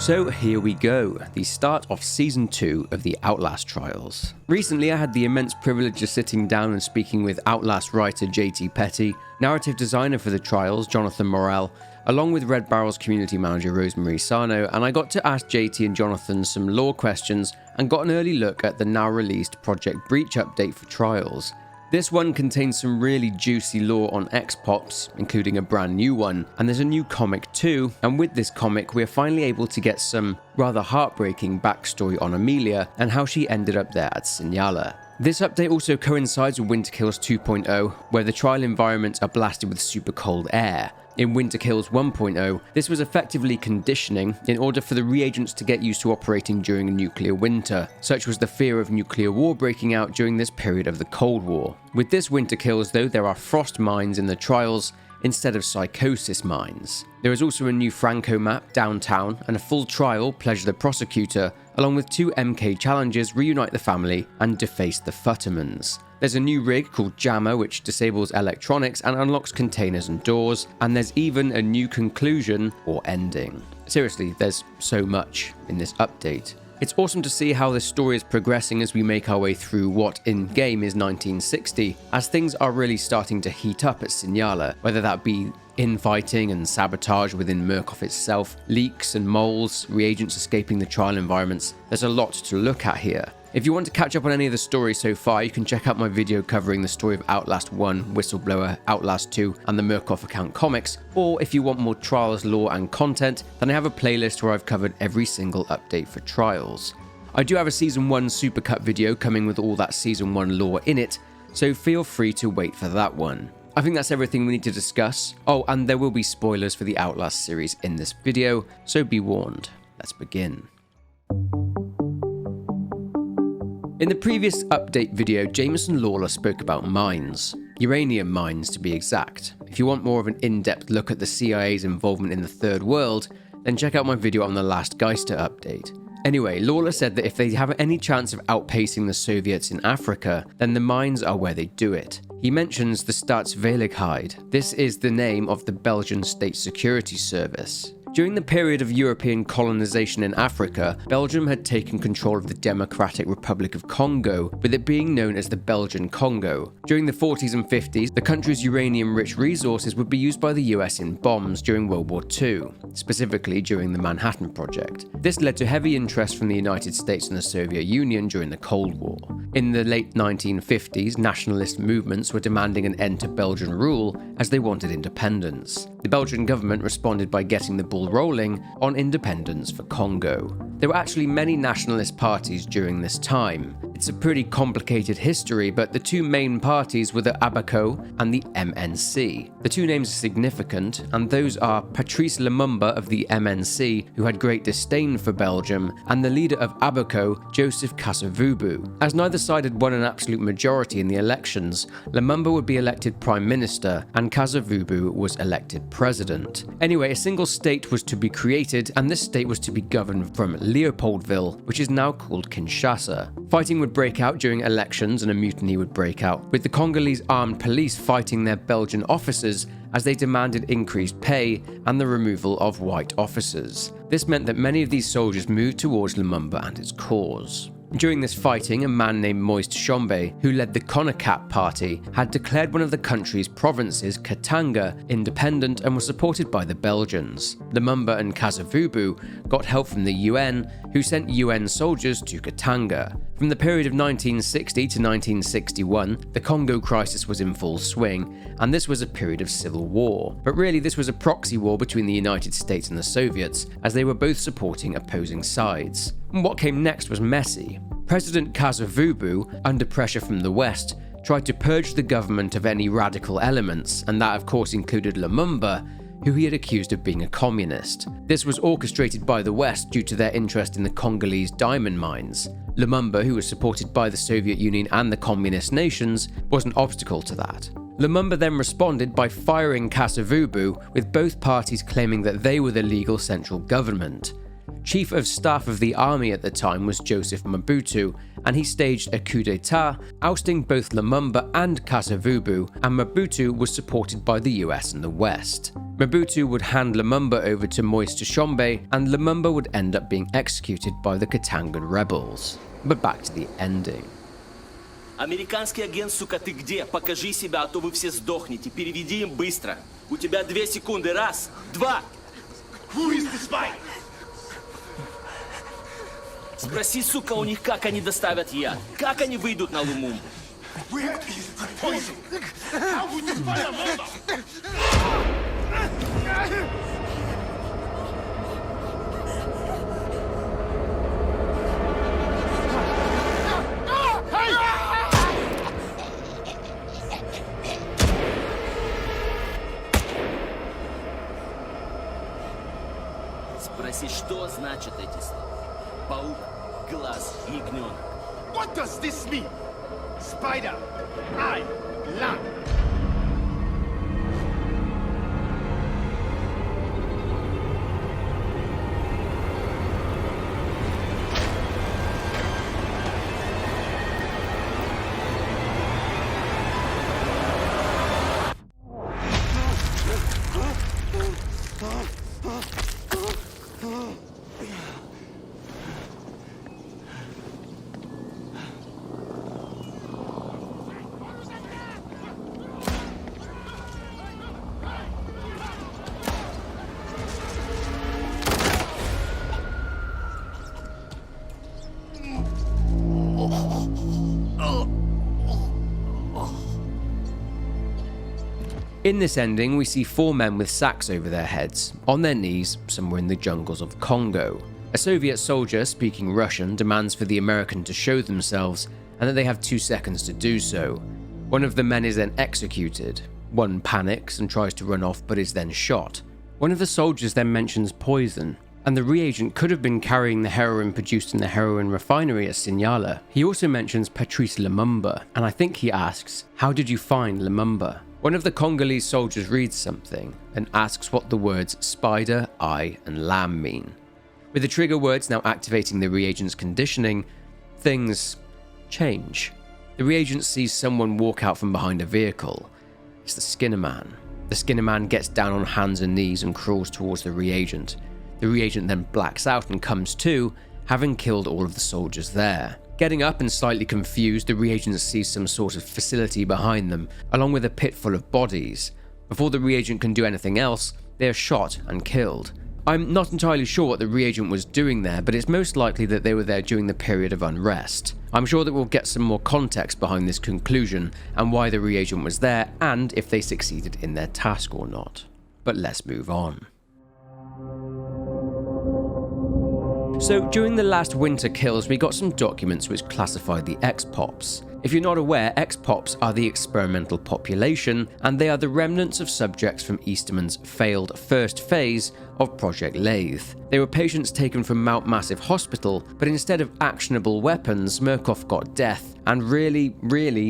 So here we go, the start of Season 2 of the Outlast Trials. Recently I had the immense privilege of sitting down and speaking with Outlast writer JT Petty, narrative designer for the Trials Jonathan Morel, along with Red Barrel's community manager Rosemary Sano, and I got to ask JT and Jonathan some lore questions and got an early look at the now released Project Breach update for Trials. This one contains some really juicy lore on X-Pops, including a brand new one, and there's a new comic too, and with this comic we're finally able to get some rather heartbreaking backstory on Amelia and how she ended up there at Signala. This update also coincides with Winter Kills 2.0, where the trial environments are blasted with super cold air. In Winter Kills 1.0, this was effectively conditioning in order for the reagents to get used to operating during a nuclear winter. Such was the fear of nuclear war breaking out during this period of the Cold War. With this Winter Kills though, there are frost mines in the trials instead of psychosis mines. There is also a new Franco map, Downtown, and a full trial, Pleasure the Prosecutor, along with 2 MK challenges, Reunite the Family and Deface the Futtermans. There's a new rig called Jammer which disables electronics and unlocks containers and doors, and there's even a new conclusion or ending. Seriously, there's so much in this update. It's awesome to see how the story is progressing as we make our way through what in-game is 1960, as things are really starting to heat up at Signala, whether that be infighting and sabotage within Murkoff itself, leaks and moles, reagents escaping the trial environments. There's a lot to look at here. If you want to catch up on any of the stories so far, you can check out my video covering the story of Outlast 1, Whistleblower, Outlast 2, and the Murkoff account comics, or if you want more Trials lore and content, then I have a playlist where I've covered every single update for Trials. I do have a Season 1 supercut video coming with all that Season 1 lore in it, so feel free to wait for that one. I think that's everything we need to discuss. Oh, and there will be spoilers for the Outlast series in this video, so be warned. Let's begin. In the previous update video, Jameson Lawler spoke about mines. Uranium mines to be exact. If you want more of an in-depth look at the CIA's involvement in the Third World, then check out my video on the last Geister update. Anyway, Lawler said that if they have any chance of outpacing the Soviets in Africa, then the mines are where they do it. He mentions the Staatsveiligheid. This is the name of the Belgian State Security Service. During the period of European colonization in Africa, Belgium had taken control of the Democratic Republic of Congo, with it being known as the Belgian Congo. During the 40s and 50s, the country's uranium-rich resources would be used by the US in bombs during World War II, specifically during the Manhattan Project. This led to heavy interest from the United States and the Soviet Union during the Cold War. In the late 1950s, nationalist movements were demanding an end to Belgian rule as they wanted independence. The Belgian government responded by getting the ball rolling on independence for Congo. There were actually many nationalist parties during this time. It's a pretty complicated history, but the 2 main parties were the Abaco and the MNC. The 2 names are significant, and those are Patrice Lumumba of the MNC, who had great disdain for Belgium, and the leader of Abaco, Joseph Kasavubu. As neither side had won an absolute majority in the elections, Lumumba would be elected Prime Minister, and Kasavubu was elected President. Anyway, a single state was to be created, and this state was to be governed from Leopoldville, which is now called Kinshasa. Fighting would break out during elections and a mutiny would break out, with the Congolese armed police fighting their Belgian officers as they demanded increased pay and the removal of white officers. This meant that many of these soldiers moved towards Lumumba and his cause. During this fighting, a man named Moist Shombe, who led the Konakat party, had declared one of the country's provinces, Katanga, independent and was supported by the Belgians. Lumumba and Kasavubu got help from the UN, who sent UN soldiers to Katanga. From the period of 1960 to 1961, the Congo crisis was in full swing, and this was a period of civil war. But really, this was a proxy war between the United States and the Soviets, as they were both supporting opposing sides. And what came next was messy. President Kasavubu, under pressure from the West, tried to purge the government of any radical elements, and that of course included Lumumba, who he had accused of being a communist. This was orchestrated by the West due to their interest in the Congolese diamond mines. Lumumba, who was supported by the Soviet Union and the communist nations, was an obstacle to that. Lumumba then responded by firing Kasavubu, with both parties claiming that they were the legal central government. Chief of Staff of the army at the time was Joseph Mobutu, and he staged a coup d'etat, ousting both Lumumba and Kasavubu, and Mobutu was supported by the US and the West. Mobutu would hand Lumumba over to Moise Tshombe, and Lumumba would end up being executed by the Katangan rebels. But back to the ending. Американский агент, сука, ты где? Покажи себя, а то вы все сдохнете. Переведи им быстро. У тебя 2 секунды. 1, 2. Who is the spy? Спроси, сука, у них, как они доставят яд. Как они выйдут на Лумумбу? Where is the poison? How would you find a mother? Спроси, что значат эти слова? Паук, глаз, ягненок. What does this mean? Spider, eye, lamp. In this ending, we see 4 men with sacks over their heads, on their knees, somewhere in the jungles of Congo. A Soviet soldier speaking Russian demands for the American to show themselves, and that they have 2 seconds to do so. One of the men is then executed. One panics and tries to run off but is then shot. One of the soldiers then mentions poison, and the reagent could have been carrying the heroin produced in the heroin refinery at Signala. He also mentions Patrice Lumumba, and I think he asks, "How did you find Lumumba?" One of the Congolese soldiers reads something and asks what the words spider, eye, and lamb mean. With the trigger words now activating the reagent's conditioning, things change. The reagent sees someone walk out from behind a vehicle. It's the Skinner Man. The Skinner Man gets down on hands and knees and crawls towards the reagent. The reagent then blacks out and comes to, having killed all of the soldiers there. Getting up and slightly confused, the reagent sees some sort of facility behind them, along with a pit full of bodies. Before the reagent can do anything else, they are shot and killed. I'm not entirely sure what the reagent was doing there, but it's most likely that they were there during the period of unrest. I'm sure that we'll get some more context behind this conclusion, and why the reagent was there, and if they succeeded in their task or not. But let's move on. So during the last winter kills, we got some documents which classified the X-Pops. If you're not aware, X-Pops are the experimental population, and they are the remnants of subjects from Easterman's failed first phase of Project Lathe. They were patients taken from Mount Massive Hospital, but instead of actionable weapons, Murkoff got death, and really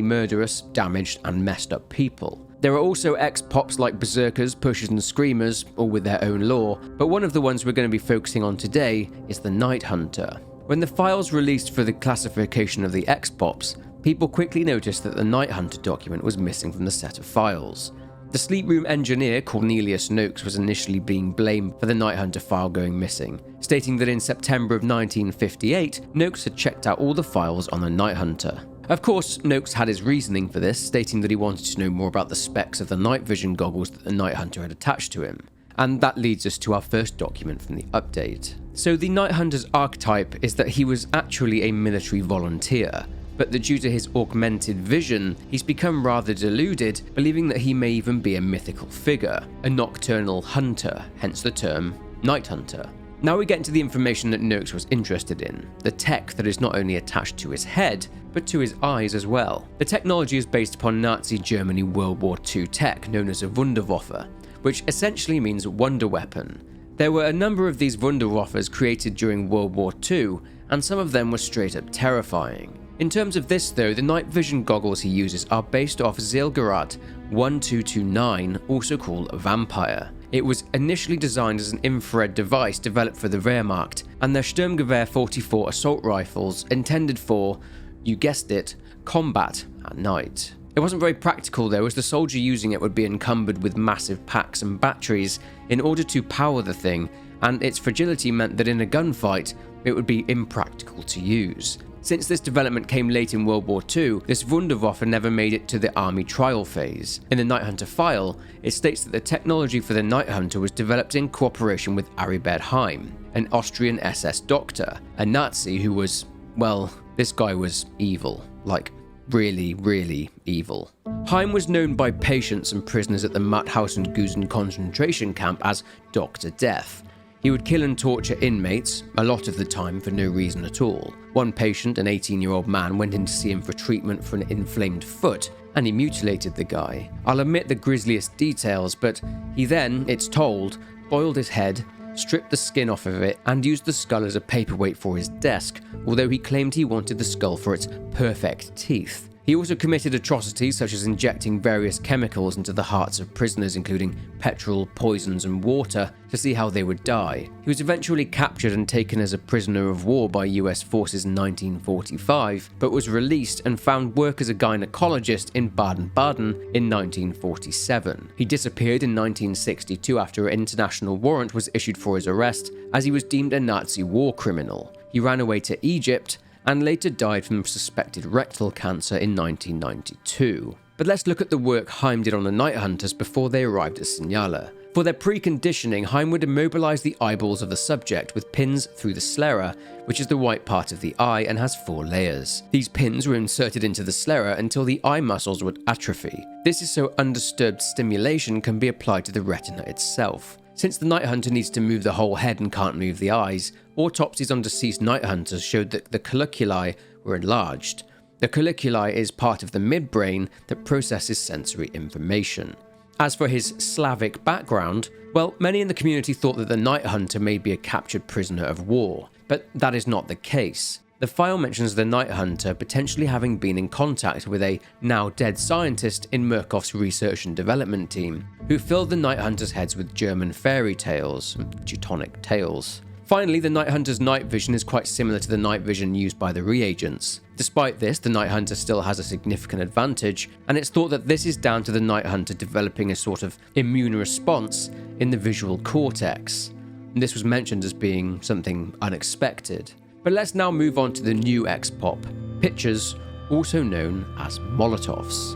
murderous, damaged, and messed up people. There are also X-Pops like Berserkers, Pushers and Screamers, all with their own lore, but one of the ones we're going to be focusing on today is the Night Hunter. When the files released for the classification of the X-Pops, people quickly noticed that the Night Hunter document was missing from the set of files. The sleep room engineer Cornelius Noakes was initially being blamed for the Night Hunter file going missing, stating that in September of 1958, Noakes had checked out all the files on the Night Hunter. Of course, Noakes had his reasoning for this, stating that he wanted to know more about the specs of the night vision goggles that the Night Hunter had attached to him. And that leads us to our first document from the update. So the Night Hunter's archetype is that he was actually a military volunteer, but that due to his augmented vision, he's become rather deluded, believing that he may even be a mythical figure, a nocturnal hunter, hence the term Night Hunter. Now we get into the information that Noakes was interested in, the tech that is not only attached to his head, but to his eyes as well. The technology is based upon Nazi Germany World War II tech known as a Wunderwaffe, which essentially means wonder weapon. There were a number of these Wunderwaffes created during World War II, and some of them were straight up terrifying. In terms of this though, the night vision goggles he uses are based off Zielgerät 1229, also called Vampire. It was initially designed as an infrared device developed for the Wehrmacht, and their Sturmgewehr 44 assault rifles intended for You guessed it, combat at night. It wasn't very practical though, as the soldier using it would be encumbered with massive packs and batteries in order to power the thing, and its fragility meant that in a gunfight, it would be impractical to use. Since this development came late in World War II, this Wunderwaffe never made it to the army trial phase. In the Night Hunter file, it states that the technology for the Night Hunter was developed in cooperation with Aribert Heim, an Austrian SS doctor, a Nazi who was, well, this guy was evil. Like, really, really evil. Heim was known by patients and prisoners at the Mauthausen-Gusen concentration camp as Dr. Death. He would kill and torture inmates, a lot of the time for no reason at all. One patient, an 18-year-old man, went in to see him for treatment for an inflamed foot, and he mutilated the guy. I'll omit the grisliest details, but he then, it's told, boiled his head, stripped the skin off of it, and used the skull as a paperweight for his desk, although he claimed he wanted the skull for its perfect teeth. He also committed atrocities such as injecting various chemicals into the hearts of prisoners, including petrol, poisons, and water, to see how they would die. He was eventually captured and taken as a prisoner of war by US forces in 1945, but was released and found work as a gynecologist in Baden-Baden in 1947. He disappeared in 1962 after an international warrant was issued for his arrest, as he was deemed a Nazi war criminal. He ran away to Egypt, and later died from suspected rectal cancer in 1992. But let's look at the work Heim did on the Night Hunters before they arrived at Signala. For their preconditioning, Heim would immobilize the eyeballs of the subject with pins through the sclera, which is the white part of the eye and has 4 layers. These pins were inserted into the sclera until the eye muscles would atrophy. This is so undisturbed stimulation can be applied to the retina itself. Since the Night Hunter needs to move the whole head and can't move the eyes, autopsies on deceased Night Hunters showed that the colliculi were enlarged. The colliculi is part of the midbrain that processes sensory information. As for his Slavic background, well, many in the community thought that the Night Hunter may be a captured prisoner of war, but that is not the case. The file mentions the Night Hunter potentially having been in contact with a now-dead scientist in Murkoff's research and development team, who filled the Night Hunter's heads with German fairy tales, Teutonic tales. Finally, the Night Hunter's night vision is quite similar to the night vision used by the reagents. Despite this, the Night Hunter still has a significant advantage, and it's thought that this is down to the Night Hunter developing a sort of immune response in the visual cortex. And this was mentioned as being something unexpected. But let's now move on to the new X-Pop, pictures also known as Molotovs.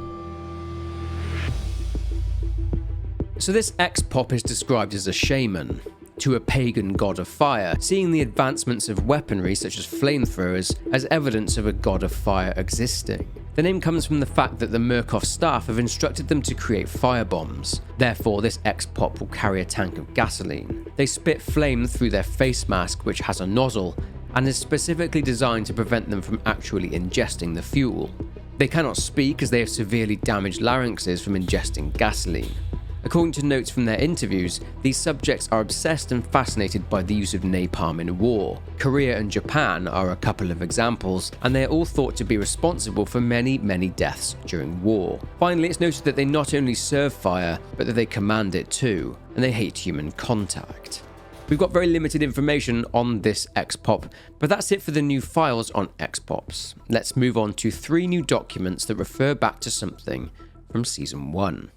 So this X-Pop is described as a shaman to a pagan god of fire, seeing the advancements of weaponry such as flamethrowers as evidence of a god of fire existing. The name comes from the fact that the Murkoff staff have instructed them to create firebombs. Therefore, this X-Pop will carry a tank of gasoline. They spit flame through their face mask, which has a nozzle, and is specifically designed to prevent them from actually ingesting the fuel. They cannot speak as they have severely damaged larynxes from ingesting gasoline. According to notes from their interviews, these subjects are obsessed and fascinated by the use of napalm in war. Korea and Japan are a couple of examples, and they are all thought to be responsible for many, many deaths during war. Finally, it's noted that they not only serve fire, but that they command it too, and they hate human contact. We've got very limited information on this X-Pop, but that's it for the new files on X-Pops. Let's move on to 3 new documents that refer back to something from Season 1.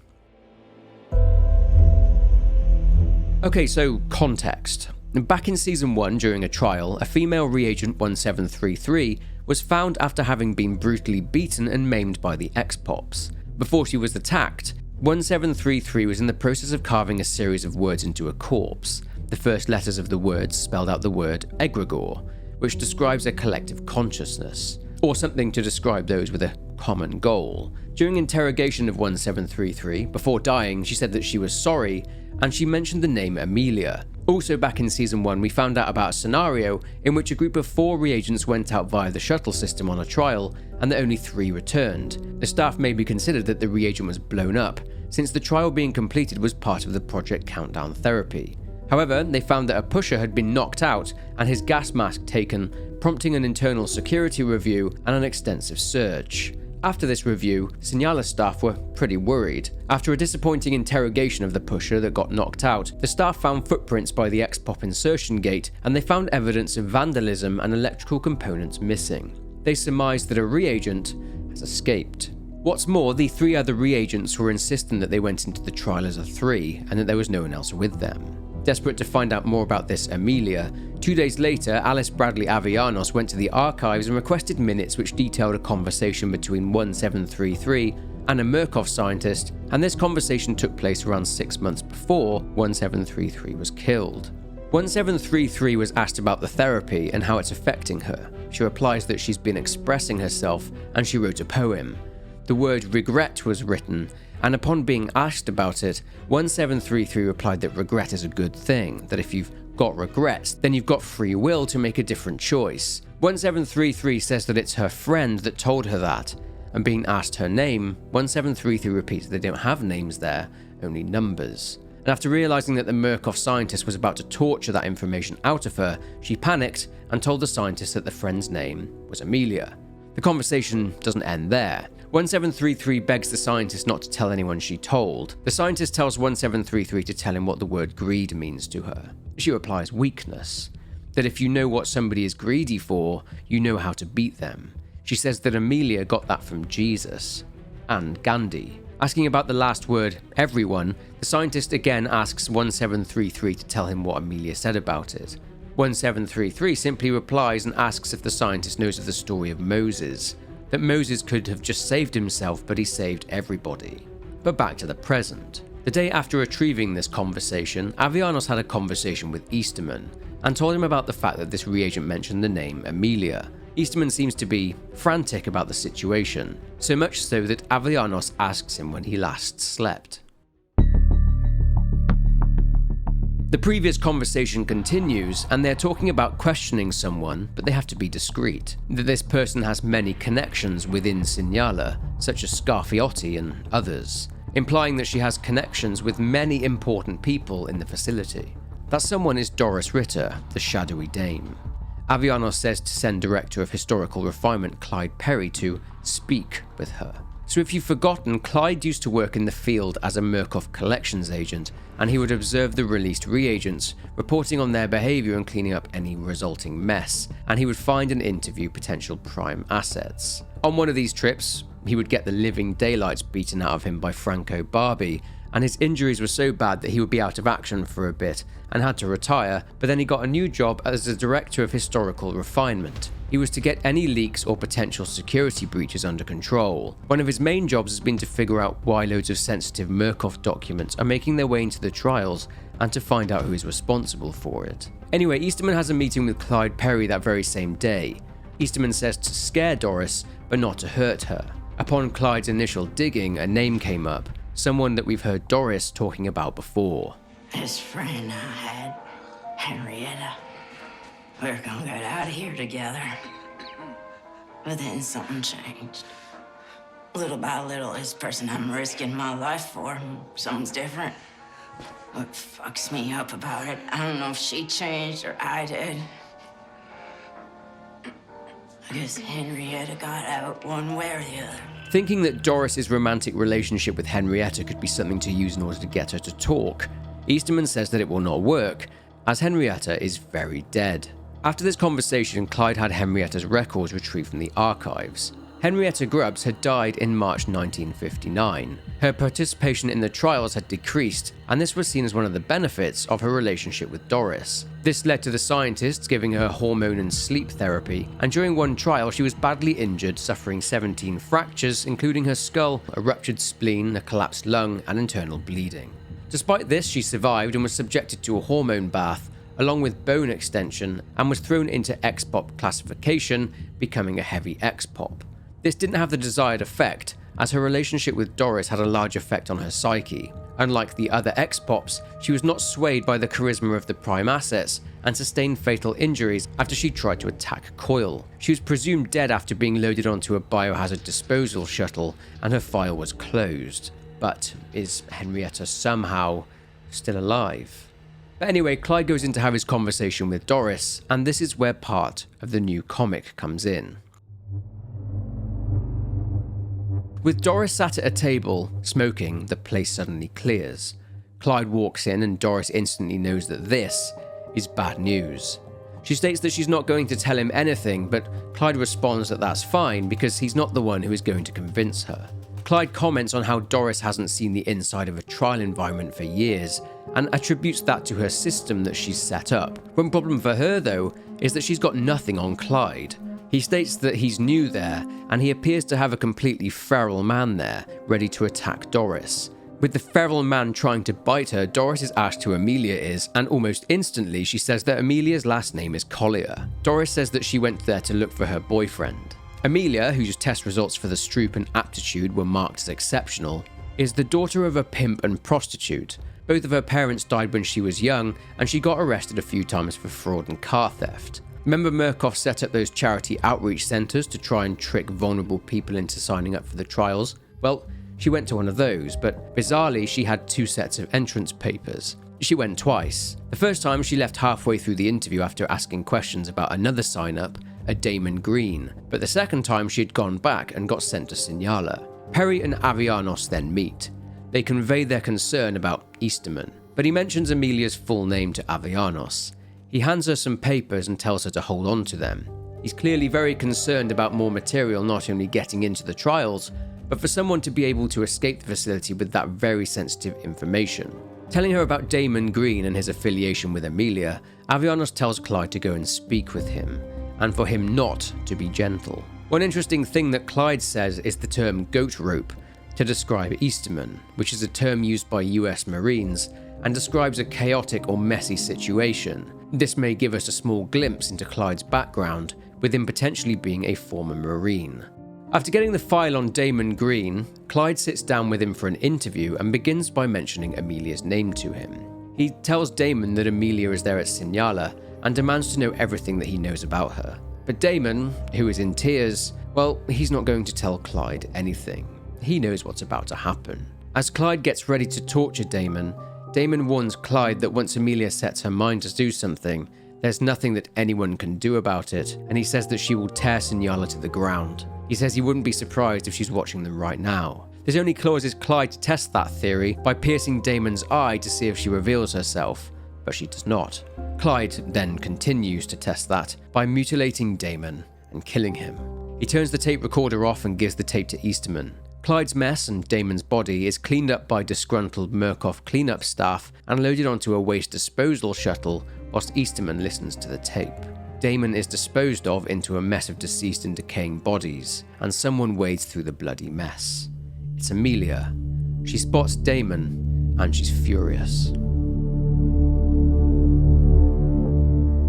Okay, so context. Back in Season 1, during a trial, a female reagent 1733 was found after having been brutally beaten and maimed by the X-Pops. Before she was attacked, 1733 was in the process of carving a series of words into a corpse. The first letters of the words spelled out the word egregore, which describes a collective consciousness, or something to describe those with a common goal. During interrogation of 1733, before dying, she said that she was sorry, and she mentioned the name Amelia. Also back in Season 1, we found out about a scenario in which a group of 4 reagents went out via the shuttle system on a trial, and that only 3 returned. The staff may be considered that the reagent was blown up, since the trial being completed was part of the Project Countdown therapy. However, they found that a pusher had been knocked out and his gas mask taken, prompting an internal security review and an extensive search. After this review, Signala staff were pretty worried. After a disappointing interrogation of the pusher that got knocked out, the staff found footprints by the X-Pop insertion gate, and they found evidence of vandalism and electrical components missing. They surmise that a reagent has escaped. What's more, the 3 other reagents were insisting that they went into the trial as a 3 and that there was no one else with them. Desperate to find out more about this Amelia, 2 days later, Alice Bradley Avellanos went to the archives and requested minutes which detailed a conversation between 1733 and a Murkoff scientist, and this conversation took place around 6 months before 1733 was killed. 1733 was asked about the therapy and how it's affecting her. She replies that she's been expressing herself and she wrote a poem. The word regret was written, and upon being asked about it, 1733 replied that regret is a good thing, that if you've got regrets, then you've got free will to make a different choice. 1733 says that it's her friend that told her that, and being asked her name, 1733 repeats that they don't have names there, only numbers. And after realizing that the Murkoff scientist was about to torture that information out of her, she panicked and told the scientist that the friend's name was Amelia. The conversation doesn't end there. 1733 begs the scientist not to tell anyone she told. The scientist tells 1733 to tell him what the word greed means to her. She replies weakness, that if you know what somebody is greedy for, you know how to beat them. She says that Amelia got that from Jesus and Gandhi. Asking about the last word, everyone, the scientist again asks 1733 to tell him what Amelia said about it. 1733 simply replies and asks if the scientist knows of the story of Moses, that Moses could have just saved himself, but he saved everybody. But back to the present. The day after retrieving this conversation, Avellanos had a conversation with Easterman and told him about the fact that this reagent mentioned the name Amelia. Easterman seems to be frantic about the situation, so much so that Avellanos asks him when he last slept. The previous conversation continues, and they're talking about questioning someone, but they have to be discreet. That this person has many connections within Signala, such as Scarfiotti and others, implying that she has connections with many important people in the facility. That someone is Doris Ritter, the shadowy dame. Avellanos says to send Director of Historical Refinement Clyde Perry to speak with her. So if you've forgotten, Clyde used to work in the field as a Murkoff collections agent, and he would observe the released reagents, reporting on their behavior and cleaning up any resulting mess, and he would find and interview potential prime assets. On one of these trips, he would get the living daylights beaten out of him by Franco Barbie, and his injuries were so bad that he would be out of action for a bit and had to retire, but then he got a new job as the Director of Historical Refinement. He was to get any leaks or potential security breaches under control. One of his main jobs has been to figure out why loads of sensitive Murkoff documents are making their way into the trials and to find out who is responsible for it. Anyway, Easterman has a meeting with Clyde Perry that very same day. Easterman says to scare Doris, but not to hurt her. Upon Clyde's initial digging, a name came up, someone that we've heard Doris talking about before. This friend I had, Henrietta, we were gonna get out of here together. But then something changed. Little by little, this person I'm risking my life for, something's different. What fucks me up about it, I don't know if she changed or I did. I guess Henrietta got out one way or the other. Thinking that Doris's romantic relationship with Henrietta could be something to use in order to get her to talk, Easterman says that it will not work, as Henrietta is very dead. After this conversation, Clyde had Henrietta's records retrieved from the archives. Henrietta Grubbs had died in March 1959. Her participation in the trials had decreased, and this was seen as one of the benefits of her relationship with Doris. This led to the scientists giving her hormone and sleep therapy, and during one trial she was badly injured, suffering 17 fractures, including her skull, a ruptured spleen, a collapsed lung, and internal bleeding. Despite this, she survived and was subjected to a hormone bath, along with bone extension, and was thrown into XPOP classification, becoming a heavy XPOP. This didn't have the desired effect, as her relationship with Doris had a large effect on her psyche. Unlike the other XPOPs, she was not swayed by the charisma of the prime assets and sustained fatal injuries after she tried to attack Coil. She was presumed dead after being loaded onto a biohazard disposal shuttle, and her file was closed. But is Henrietta somehow still alive? But anyway, Clyde goes in to have his conversation with Doris, and this is where part of the new comic comes in. With Doris sat at a table, smoking, the place suddenly clears. Clyde walks in and Doris instantly knows that this is bad news. She states that she's not going to tell him anything, but Clyde responds that that's fine because he's not the one who is going to convince her. Clyde comments on how Dorris hasn't seen the inside of a trial environment for years and attributes that to her system that she's set up. One problem for her, though, is that she's got nothing on Clyde. He states that he's new there, and he appears to have a completely feral man there, ready to attack Dorris. With the feral man trying to bite her, Dorris is asked who Amelia is, and almost instantly she says that Amelia's last name is Collier. Dorris says that she went there to look for her boyfriend. Amelia, whose test results for the Stroop and aptitude were marked as exceptional, is the daughter of a pimp and prostitute. Both of her parents died when she was young, and she got arrested a few times for fraud and car theft. Remember Murkoff set up those charity outreach centres to try and trick vulnerable people into signing up for the trials? Well, she went to one of those, but bizarrely she had 2 sets of entrance papers. She went twice. The first time she left halfway through the interview after asking questions about another sign-up, a Damon Green, but the second time she had gone back and got sent to Signala. Perry and Avianos then meet. They convey their concern about Easterman, but he mentions Amelia's full name to Avianos. He hands her some papers and tells her to hold on to them. He's clearly very concerned about more material not only getting into the trials, but for someone to be able to escape the facility with that very sensitive information. Telling her about Damon Green and his affiliation with Amelia, Avianos tells Clyde to go and speak with him, and for him not to be gentle. One interesting thing that Clyde says is the term goat rope to describe Easterman, which is a term used by US Marines and describes a chaotic or messy situation. This may give us a small glimpse into Clyde's background, with him potentially being a former Marine. After getting the file on Damon Green, Clyde sits down with him for an interview and begins by mentioning Amelia's name to him. He tells Damon that Amelia is there at Signala and demands to know everything that he knows about her. But Damon, who is in tears, well, he's not going to tell Clyde anything. He knows what's about to happen. As Clyde gets ready to torture Damon, Damon warns Clyde that once Amelia sets her mind to do something, there's nothing that anyone can do about it, and he says that she will tear Signala to the ground. He says he wouldn't be surprised if she's watching them right now. This only causes Clyde to test that theory by piercing Damon's eye to see if she reveals herself, but she does not. Clyde then continues to test that by mutilating Damon and killing him. He turns the tape recorder off and gives the tape to Easterman. Clyde's mess and Damon's body is cleaned up by disgruntled Murkoff cleanup staff and loaded onto a waste disposal shuttle whilst Easterman listens to the tape. Damon is disposed of into a mess of deceased and decaying bodies, and someone wades through the bloody mess. It's Amelia. She spots Damon, and she's furious.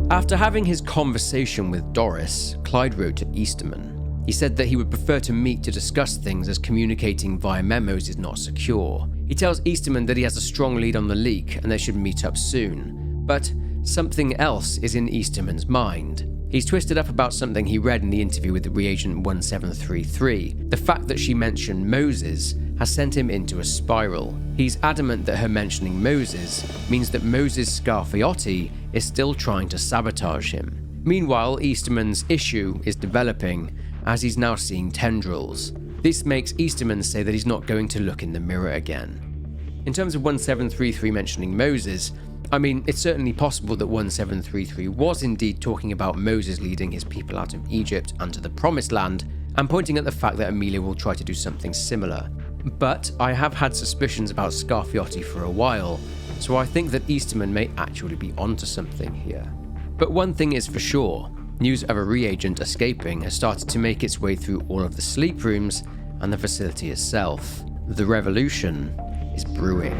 After having his conversation with Dorris, Clyde wrote to Easterman. He said that he would prefer to meet to discuss things as communicating via memos is not secure. He tells Easterman that he has a strong lead on the leak and they should meet up soon. But something else is in Easterman's mind. He's twisted up about something he read in the interview with the reagent 1733. The fact that she mentioned Moses has sent him into a spiral. He's adamant that her mentioning Moses means that Moses Scarfiotti is still trying to sabotage him. Meanwhile, Easterman's issue is developing as he's now seeing tendrils. This makes Easterman say that he's not going to look in the mirror again. In terms of 1733 mentioning Moses, I mean, it's certainly possible that 1733 was indeed talking about Moses leading his people out of Egypt and to the Promised Land, and pointing at the fact that Amelia will try to do something similar. But I have had suspicions about Scarfiotti for a while, so I think that Easterman may actually be onto something here. But one thing is for sure, news of a reagent escaping has started to make its way through all of the sleep rooms and the facility itself. The revolution is brewing.